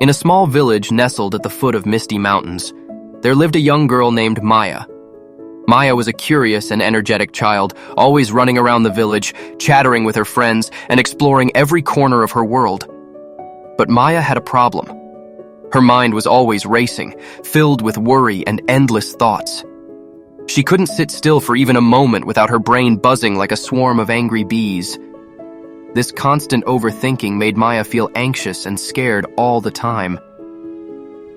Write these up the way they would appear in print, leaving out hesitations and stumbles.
In a small village nestled at the foot of misty mountains, there lived a young girl named Maya. Maya was a curious and energetic child, always running around the village, chattering with her friends, and exploring every corner of her world. But Maya had a problem. Her mind was always racing, filled with worry and endless thoughts. She couldn't sit still for even a moment without her brain buzzing like a swarm of angry bees. This constant overthinking made Maya feel anxious and scared all the time.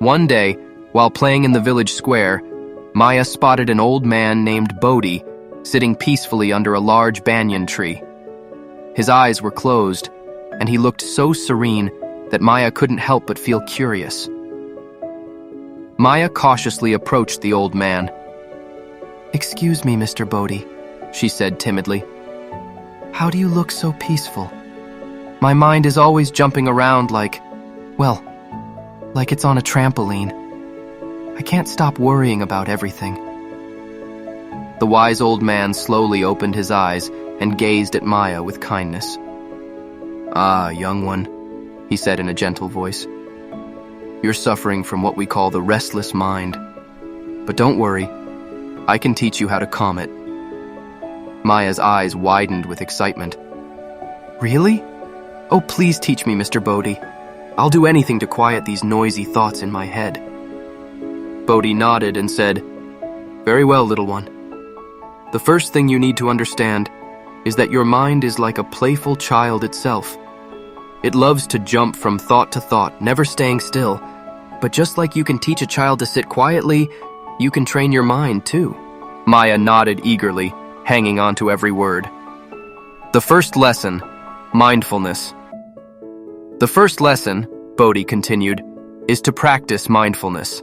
One day, while playing in the village square, Maya spotted an old man named Bodhi sitting peacefully under a large banyan tree. His eyes were closed, and he looked so serene that Maya couldn't help but feel curious. Maya cautiously approached the old man. "Excuse me, Mr. Bodhi," she said timidly. "How do you look so peaceful? My mind is always jumping around like it's on a trampoline. I can't stop worrying about everything." The wise old man slowly opened his eyes and gazed at Maya with kindness. "Ah, young one," he said in a gentle voice. "You're suffering from what we call the restless mind. But don't worry, I can teach you how to calm it." Maya's eyes widened with excitement. "Really? Oh, please teach me, Mr. Bodhi. I'll do anything to quiet these noisy thoughts in my head." Bodhi nodded and said, "Very well, little one. The first thing you need to understand is that your mind is like a playful child itself. It loves to jump from thought to thought, never staying still. But just like you can teach a child to sit quietly, you can train your mind too." Maya nodded eagerly, hanging on to every word. The first lesson, mindfulness. The first lesson, Bodhi continued, is to practice mindfulness.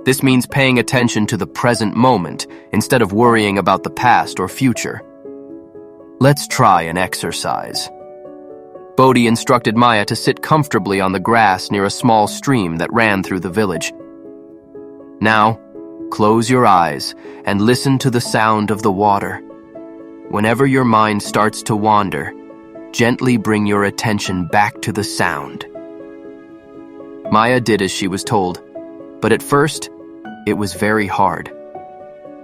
This means paying attention to the present moment instead of worrying about the past or future. Let's try an exercise. Bodhi instructed Maya to sit comfortably on the grass near a small stream that ran through the village. Now, close your eyes and listen to the sound of the water. Whenever your mind starts to wander, gently bring your attention back to the sound. Maya did as she was told, but at first, it was very hard.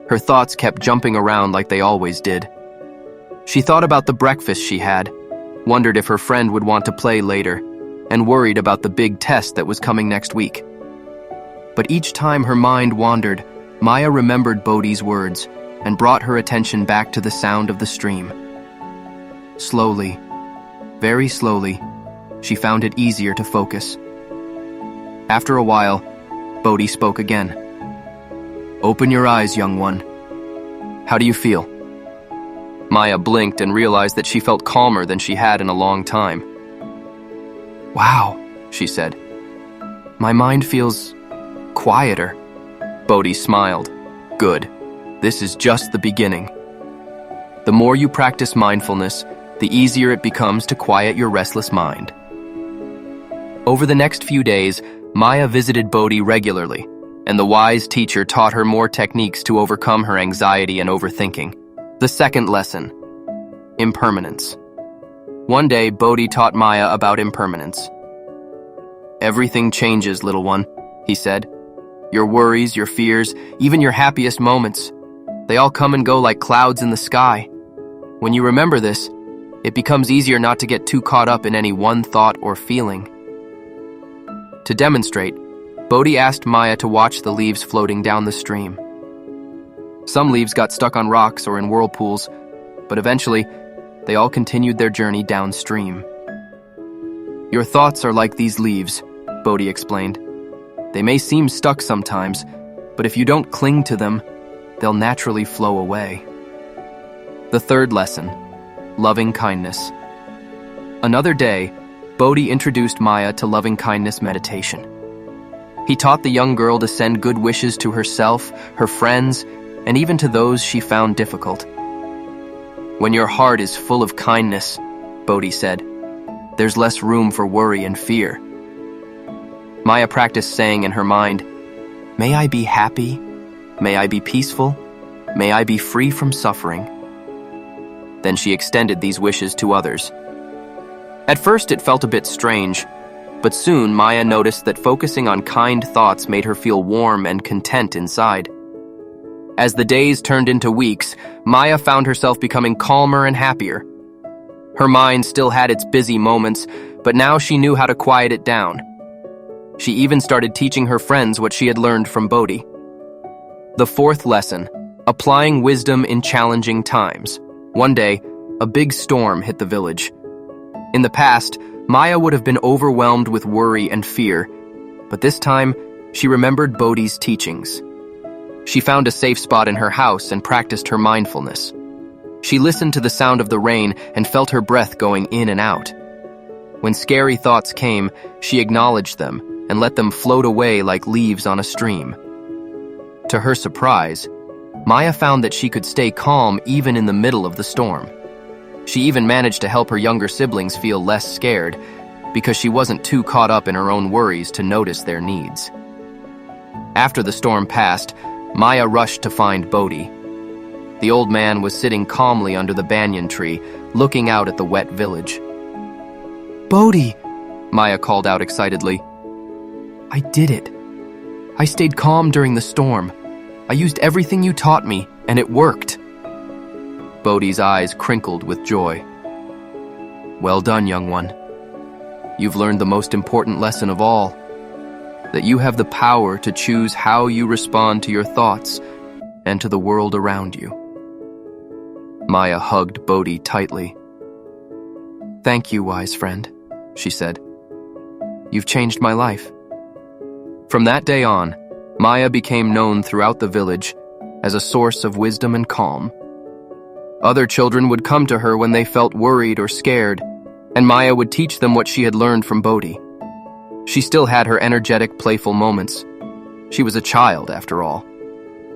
Her thoughts kept jumping around like they always did. She thought about the breakfast she had, wondered if her friend would want to play later, and worried about the big test that was coming next week. But each time her mind wandered, Maya remembered Bodhi's words and brought her attention back to the sound of the stream. Slowly, very slowly, she found it easier to focus. After a while, Bodhi spoke again. "Open your eyes, young one. How do you feel?" Maya blinked and realized that she felt calmer than she had in a long time. "Wow," she said. "My mind feels quieter." Bodhi smiled. "Good. This is just the beginning. The more you practice mindfulness, the easier it becomes to quiet your restless mind." Over the next few days, Maya visited Bodhi regularly, and the wise teacher taught her more techniques to overcome her anxiety and overthinking. The second lesson, impermanence. One day, Bodhi taught Maya about impermanence. "Everything changes, little one," he said. "Your worries, your fears, even your happiest moments, they all come and go like clouds in the sky. When you remember this, it becomes easier not to get too caught up in any one thought or feeling." To demonstrate, Bodhi asked Maya to watch the leaves floating down the stream. Some leaves got stuck on rocks or in whirlpools, but eventually, they all continued their journey downstream. "Your thoughts are like these leaves," Bodhi explained. "They may seem stuck sometimes, but if you don't cling to them, they'll naturally flow away." The third lesson, loving kindness. Another day, Bodhi introduced Maya to loving kindness meditation. He taught the young girl to send good wishes to herself, her friends, and even to those she found difficult. "When your heart is full of kindness," Bodhi said, "there's less room for worry and fear." Maya practiced saying in her mind, "May I be happy? May I be peaceful? May I be free from suffering?" Then she extended these wishes to others. At first it felt a bit strange, But soon, Maya noticed that focusing on kind thoughts made her feel warm and content inside. As the days turned into weeks, Maya found herself becoming calmer and happier. Her mind still had its busy moments, but now she knew how to quiet it down. She even started teaching her friends what she had learned from Bodhi. The fourth lesson: applying wisdom in challenging times. One day, a big storm hit the village. In the past, Maya would have been overwhelmed with worry and fear, but this time, she remembered Bodhi's teachings. She found a safe spot in her house and practiced her mindfulness. She listened to the sound of the rain and felt her breath going in and out. When scary thoughts came, she acknowledged them and let them float away like leaves on a stream. To her surprise, Maya found that she could stay calm even in the middle of the storm. She even managed to help her younger siblings feel less scared because she wasn't too caught up in her own worries to notice their needs. After the storm passed, Maya rushed to find Bodhi. The old man was sitting calmly under the banyan tree, looking out at the wet village. "Bodhi!" Maya called out excitedly. "I did it. I stayed calm during the storm. I used everything you taught me, and it worked." Bodhi's eyes crinkled with joy. "Well done, young one. You've learned the most important lesson of all, that you have the power to choose how you respond to your thoughts and to the world around you." Maya hugged Bodhi tightly. "Thank you, wise friend," she said. "You've changed my life." From that day on, Maya became known throughout the village as a source of wisdom and calm. Other children would come to her when they felt worried or scared, and Maya would teach them what she had learned from Bodhi. She still had her energetic, playful moments. She was a child, after all.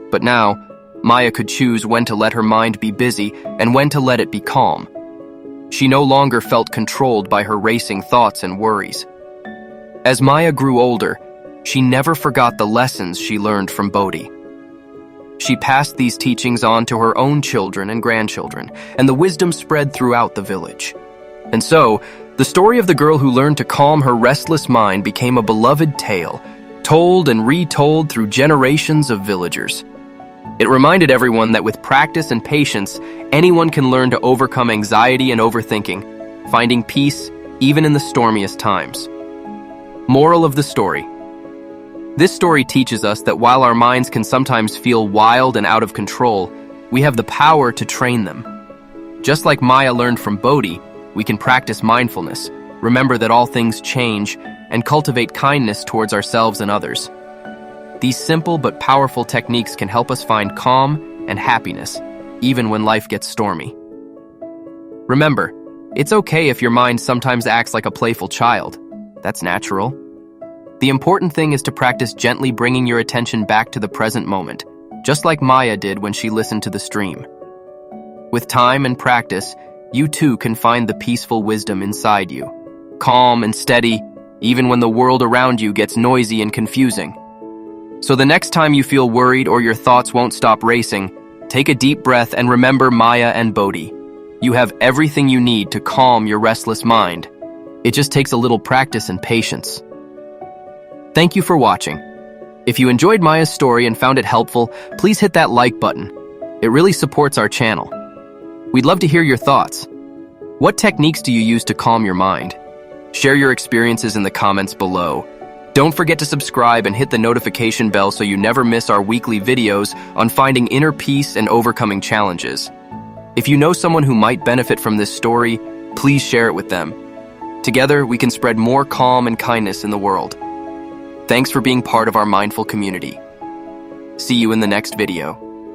But now, Maya could choose when to let her mind be busy and when to let it be calm. She no longer felt controlled by her racing thoughts and worries. As Maya grew older, she never forgot the lessons she learned from Bodhi. She passed these teachings on to her own children and grandchildren, and the wisdom spread throughout the village. And so, the story of the girl who learned to calm her restless mind became a beloved tale, told and retold through generations of villagers. It reminded everyone that with practice and patience, anyone can learn to overcome anxiety and overthinking, finding peace even in the stormiest times. Moral of the story: this story teaches us that while our minds can sometimes feel wild and out of control, we have the power to train them. Just like Maya learned from Bodhi, we can practice mindfulness, remember that all things change, and cultivate kindness towards ourselves and others. These simple but powerful techniques can help us find calm and happiness, even when life gets stormy. Remember, it's okay if your mind sometimes acts like a playful child. That's natural. The important thing is to practice gently bringing your attention back to the present moment, just like Maya did when she listened to the stream. With time and practice, you too can find the peaceful wisdom inside you, calm and steady, even when the world around you gets noisy and confusing. So the next time you feel worried or your thoughts won't stop racing, take a deep breath and remember Maya and Bodhi. You have everything you need to calm your restless mind. It just takes a little practice and patience. Thank you for watching. If you enjoyed Maya's story and found it helpful, please hit that like button. It really supports our channel. We'd love to hear your thoughts. What techniques do you use to calm your mind? Share your experiences in the comments below. Don't forget to subscribe and hit the notification bell so you never miss our weekly videos on finding inner peace and overcoming challenges. If you know someone who might benefit from this story, please share it with them. Together, we can spread more calm and kindness in the world. Thanks for being part of our mindful community. See you in the next video.